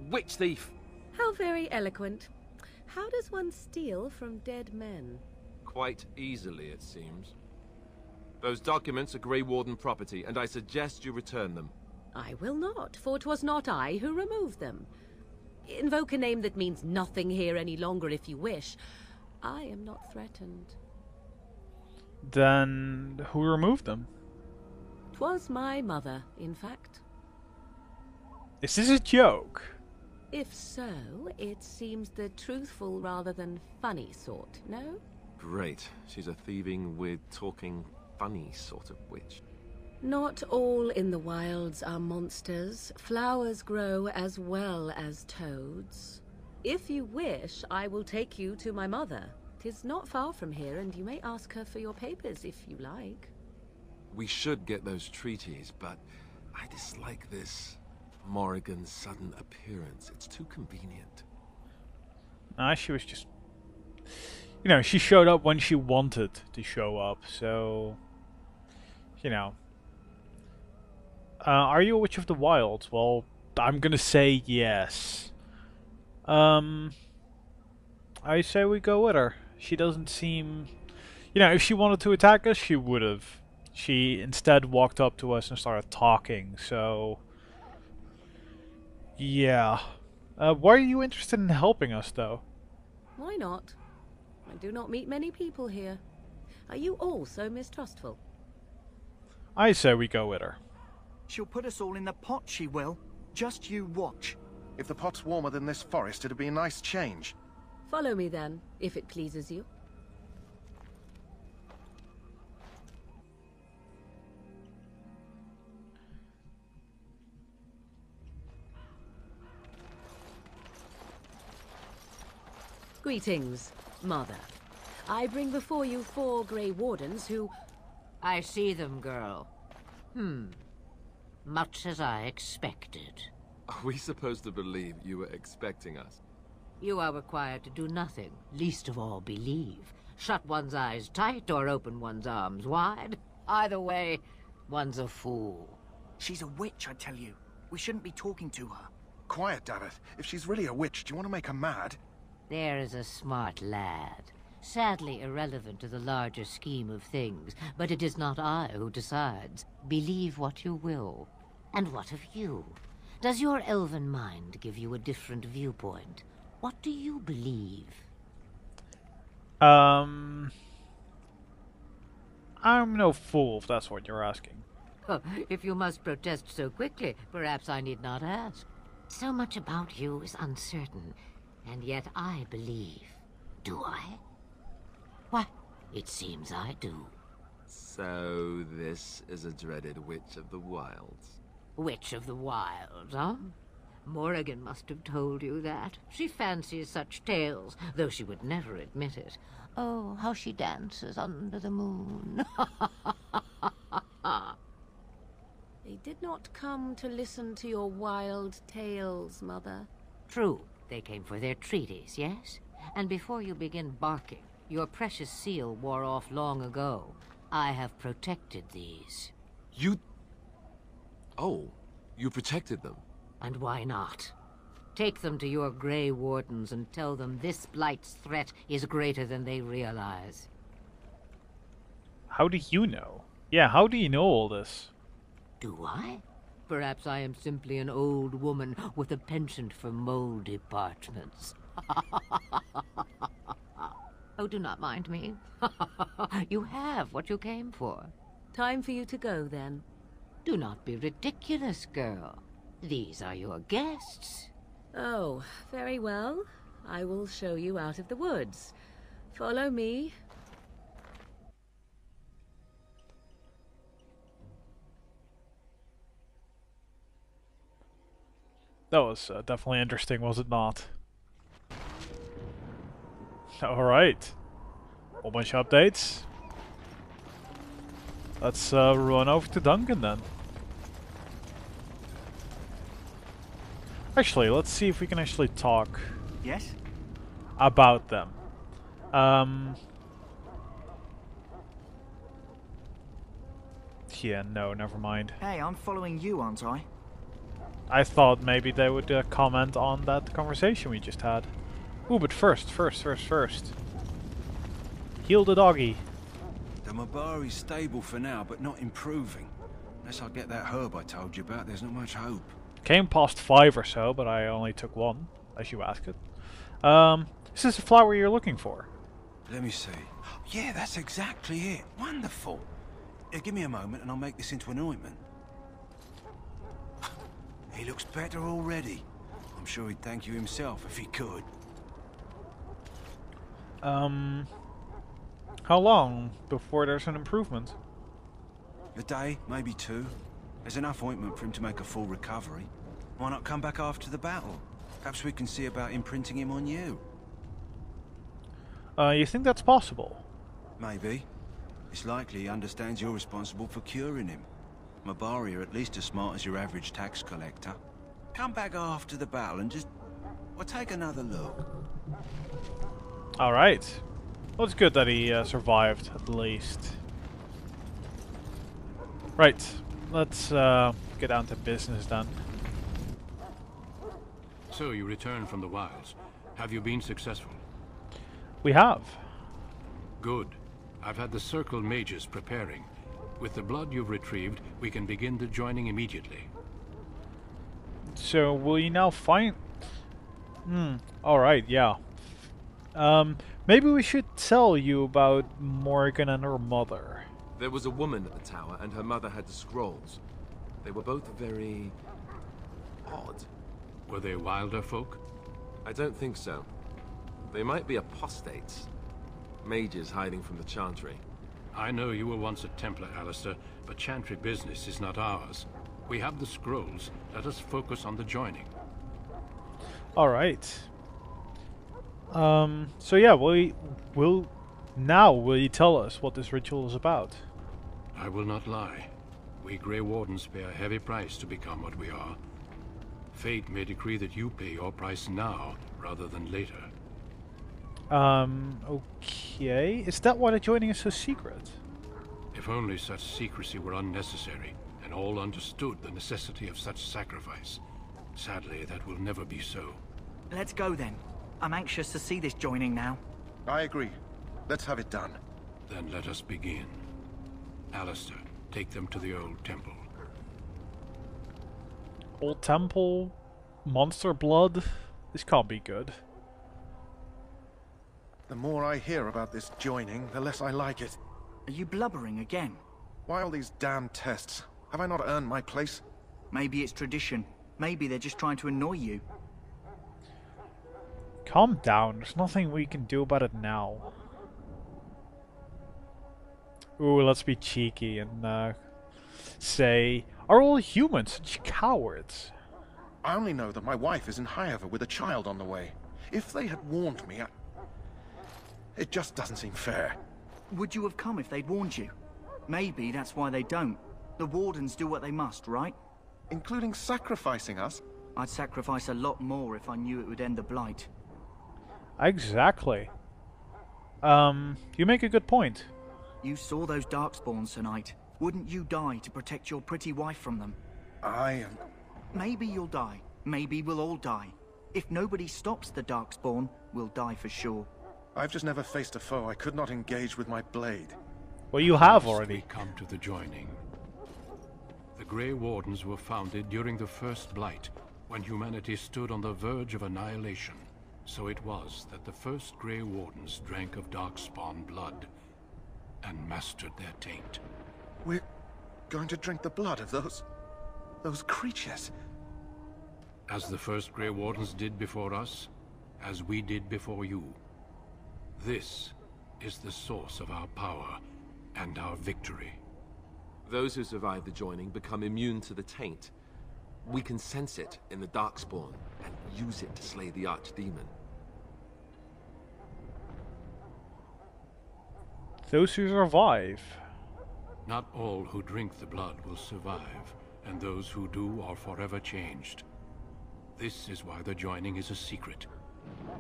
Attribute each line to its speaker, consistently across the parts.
Speaker 1: witch thief!
Speaker 2: How very eloquent. How does one steal from dead men?
Speaker 1: Quite easily, it seems. Those documents are Grey Warden property, and I suggest you return them.
Speaker 2: I will not, for 'twas not I who removed them. Invoke a name that means nothing here any longer if you wish. I am not threatened.
Speaker 3: Then who removed them?
Speaker 2: 'Twas my mother, in fact.
Speaker 3: Is this a joke?
Speaker 2: If so, it seems the truthful rather than funny sort, no?
Speaker 1: Great. She's a thieving, weird, talking, funny sort of witch.
Speaker 2: Not all in the wilds are monsters. Flowers grow as well as toads. If you wish, I will take you to my mother. 'Tis not far from here, and you may ask her for your papers if you like.
Speaker 1: We should get those treaties, but I dislike this Morrigan's sudden appearance. It's too convenient.
Speaker 3: Nah, she was just... You know, she showed up when she wanted to show up, so... You know... are you a witch of the wilds? Well, I'm gonna say yes. I say we go with her. She doesn't seem... You know, if she wanted to attack us, she would have. She instead walked up to us and started talking, so... Yeah. Why are you interested in helping us, though?
Speaker 2: Why not? I do not meet many people here. Are you all so mistrustful?
Speaker 3: I say we go with her.
Speaker 4: She'll put us all in the pot, she will. Just you watch.
Speaker 5: If the pot's warmer than this forest, it'd be a nice change.
Speaker 2: Follow me then, if it pleases you. Greetings, Mother. I bring before you 4 Grey Wardens who...
Speaker 6: I see them, girl. Much as I expected.
Speaker 1: Are we supposed to believe you were expecting us?
Speaker 6: You are required to do nothing, least of all believe. Shut one's eyes tight or open one's arms wide. Either way, one's a fool.
Speaker 4: She's a witch, I tell you. We shouldn't be talking to her.
Speaker 5: Quiet, Davith. If she's really a witch, do you want to make her mad?
Speaker 6: There is a smart lad. Sadly irrelevant to the larger scheme of things, but it is not I who decides. Believe what you will. And what of you? Does your elven mind give you a different viewpoint? What do you believe?
Speaker 3: I'm no fool, if that's what you're asking.
Speaker 6: Oh, if you must protest so quickly, perhaps I need not ask. So much about you is uncertain, and yet I believe. Do I? Why, it seems I do.
Speaker 1: So this is a dreaded witch of the wilds.
Speaker 6: Witch of the wilds, huh? Morrigan must have told you that. She fancies such tales, though she would never admit it. Oh, how she dances under the moon.
Speaker 2: They did not come to listen to your wild tales, Mother.
Speaker 6: True, they came for their treaties, yes? And before you begin barking, your precious seal wore off long ago. I have protected these.
Speaker 1: You... Oh, you protected them.
Speaker 6: And why not? Take them to your Grey Wardens and tell them this blight's threat is greater than they realize.
Speaker 3: How do you know? Yeah, how do you know all this?
Speaker 6: Do I? Perhaps I am simply an old woman with a penchant for moldy parchments. Oh, do not mind me. You have what you came for.
Speaker 2: Time for you to go, then.
Speaker 6: Do not be ridiculous, girl. These are your guests.
Speaker 2: Oh, very well. I will show you out of the woods. Follow me.
Speaker 3: That was definitely interesting, was it not? Alright. Whole bunch of updates. Let's run over to Duncan then. Actually, let's see if we can actually talk
Speaker 4: Yes?
Speaker 3: about them. Yeah, no, never mind.
Speaker 4: Hey, I'm following you, aren't I?
Speaker 3: I thought maybe they would comment on that conversation we just had. Ooh, but first. Heal the doggy.
Speaker 7: The Mabari's stable for now, but not improving. Unless I get that herb I told you about, there's not much hope.
Speaker 3: Came past 5 or so, but I only took 1, as you asked it. Is this the flower you're looking for?
Speaker 7: Let me see. Yeah, that's exactly it. Wonderful. Give me a moment and I'll make this into an ointment. He looks better already. I'm sure he'd thank you himself if he could.
Speaker 3: How long before there's an improvement?
Speaker 7: A day, maybe 2. There's enough ointment for him to make a full recovery. Why not come back after the battle? Perhaps we can see about imprinting him on you.
Speaker 3: You think that's possible?
Speaker 7: Maybe. It's likely he understands you're responsible for curing him. Mabari are at least as smart as your average tax collector. Come back after the battle and just... well, take another look.
Speaker 3: Alright. Well, it's good that he survived, at least. Right. Let's get down to business then.
Speaker 8: So you returned from the wilds. Have you been successful?
Speaker 3: We have.
Speaker 8: Good. I've had the Circle mages preparing. With the blood you've retrieved, we can begin the joining immediately.
Speaker 3: So, will you now find... alright, yeah. Maybe we should tell you about Morrigan and her mother.
Speaker 1: There was a woman at the tower, and her mother had the scrolls. They were both very... odd.
Speaker 8: Were they wilder folk?
Speaker 1: I don't think so. They might be apostates. Mages hiding from the Chantry.
Speaker 8: I know you were once a Templar, Alistair, but Chantry business is not ours. We have the scrolls. Let us focus on the joining.
Speaker 3: Alright. So yeah, will you tell us what this ritual is about?
Speaker 8: I will not lie. We Grey Wardens pay a heavy price to become what we are. Fate may decree that you pay your price now, rather than later.
Speaker 3: Okay. Is that why the joining is so secret?
Speaker 8: If only such secrecy were unnecessary, and all understood the necessity of such sacrifice. Sadly, that will never be so.
Speaker 4: Let's go then. I'm anxious to see this joining now.
Speaker 5: I agree. Let's have it done.
Speaker 8: Then let us begin. Alistair, take them to the old temple.
Speaker 3: Old temple? Monster blood? This can't be good.
Speaker 5: The more I hear about this joining, the less I like it.
Speaker 4: Are you blubbering again?
Speaker 5: Why all these damn tests? Have I not earned my place?
Speaker 4: Maybe it's tradition. Maybe they're just trying to annoy you.
Speaker 3: Calm down. There's nothing we can do about it now. Ooh, let's be cheeky and say, are all humans such cowards?
Speaker 5: I only know that my wife is in Highever with a child on the way. If they had warned me, it just doesn't seem fair.
Speaker 4: Would you have come if they'd warned you? Maybe that's why they don't. The Wardens do what they must, right?
Speaker 5: Including sacrificing us?
Speaker 4: I'd sacrifice a lot more if I knew it would end the Blight.
Speaker 3: Exactly. You make a good point.
Speaker 4: You saw those Darkspawns tonight. Wouldn't you die to protect your pretty wife from them? Maybe you'll die. Maybe we'll all die. If nobody stops the Darkspawn, we'll die for sure.
Speaker 5: I've just never faced a foe I could not engage with my blade.
Speaker 3: Well, you have
Speaker 8: First
Speaker 3: already.
Speaker 8: we come to the joining. The Grey Wardens were founded during the First Blight, when humanity stood on the verge of annihilation. So it was that the first Grey Wardens drank of Darkspawn blood and mastered their taint.
Speaker 5: We're going to drink the blood of those creatures.
Speaker 8: As the first Grey Wardens did before us, as we did before you. This is the source of our power and our victory.
Speaker 1: Those who survive the joining become immune to the taint. We can sense it in the Darkspawn and use it to slay the Archdemon.
Speaker 3: Those who survive.
Speaker 8: Not all who drink the blood will survive, and those who do are forever changed. This is why the joining is a secret.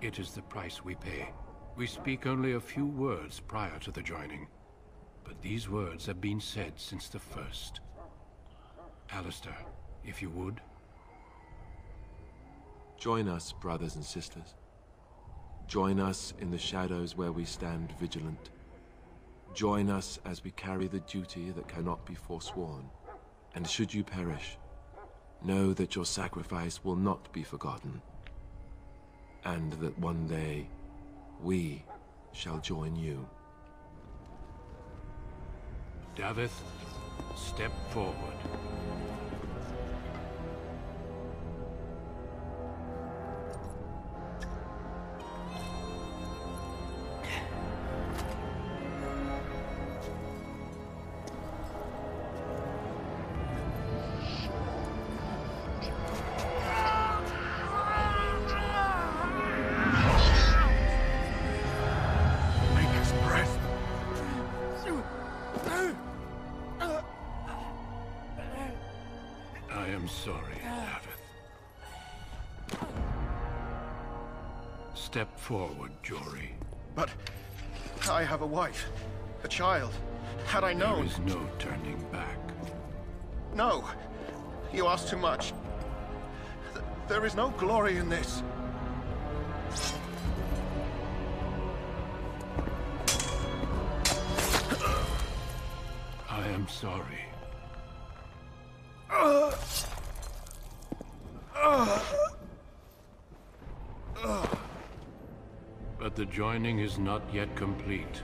Speaker 8: It is the price we pay. We speak only a few words prior to the joining, but these words have been said since the first. Alistair, if you would.
Speaker 1: Join us, brothers and sisters. Join us in the shadows where we stand vigilant. Join us as we carry the duty that cannot be forsworn. And should you perish, know that your sacrifice will not be forgotten, and that one day we shall join you.
Speaker 8: Davith, step forward. I am sorry, Davith. Step forward, Jory.
Speaker 5: But I have a wife, a child. Had I known...
Speaker 8: There is no turning back.
Speaker 5: No, you ask too much. There is no glory in this.
Speaker 8: I am sorry. But the joining is not yet complete.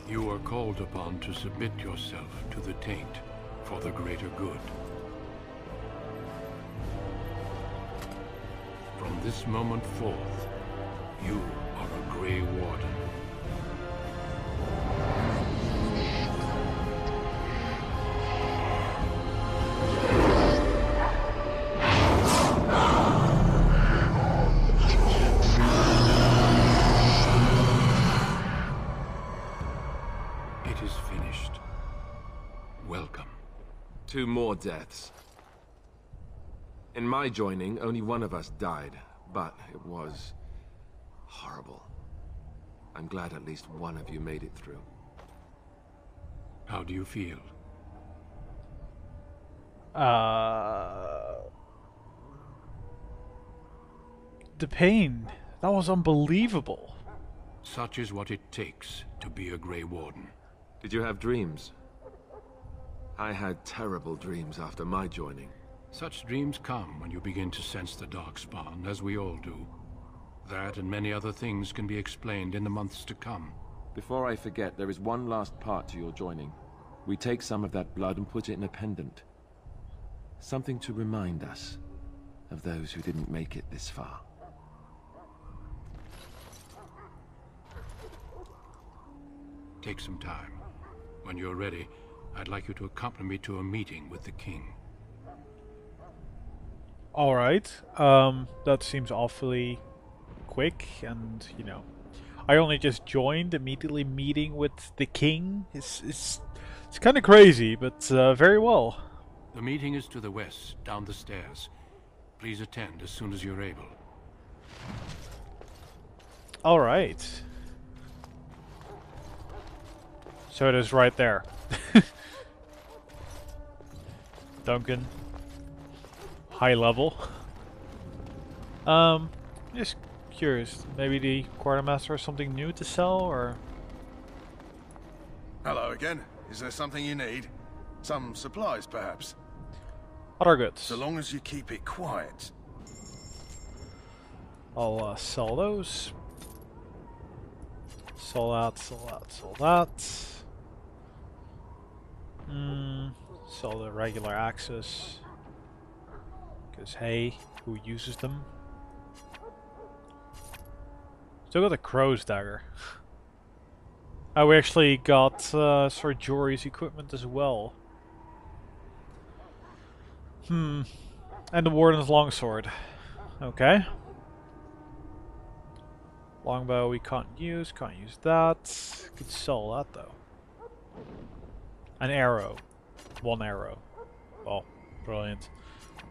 Speaker 8: You are called upon to submit yourself to the taint for the greater good. From this moment forth, you are a Grey Warden. It is finished. Welcome.
Speaker 1: 2 more deaths. In my joining, only one of us died, but it was horrible. I'm glad at least one of you made it through.
Speaker 8: How do you feel?
Speaker 3: The pain. That was unbelievable.
Speaker 8: Such is what it takes to be a Grey Warden.
Speaker 1: Did you have dreams? I had terrible dreams after my joining.
Speaker 8: Such dreams come when you begin to sense the Darkspawn, as we all do. That and many other things can be explained in the months to come.
Speaker 1: Before I forget, there is one last part to your joining. We take some of that blood and put it in a pendant. Something to remind us of those who didn't make it this far.
Speaker 8: Take some time. When you're ready, I'd like you to accompany me to a meeting with the king.
Speaker 3: Alright, that seems awfully quick, and, you know, I only just joined, immediately meeting with the king. It's kind of crazy, but very well.
Speaker 8: The meeting is to the west, down the stairs. Please attend as soon as you're able.
Speaker 3: Alright. So it is right there. Duncan. High level. Just curious. Maybe the quartermaster has something new to sell, or...
Speaker 5: Hello again. Is there something you need? Some supplies, perhaps?
Speaker 3: Other goods.
Speaker 5: So long as you keep it quiet.
Speaker 3: I'll sell those. Sell that, sell that, sell that. Sell the regular axes. Because hey, who uses them? Still got the crow's dagger. Oh, we actually got Sir Jory's equipment as well. And the Warden's longsword. Okay. Longbow we can't use that. Could sell that though. An arrow. 1 arrow. Oh, brilliant.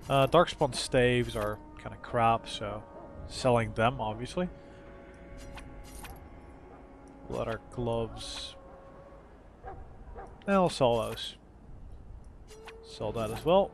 Speaker 3: Darkspawn staves are kind of crap, so selling them obviously. Leather gloves. I'll sell those. Sell that as well.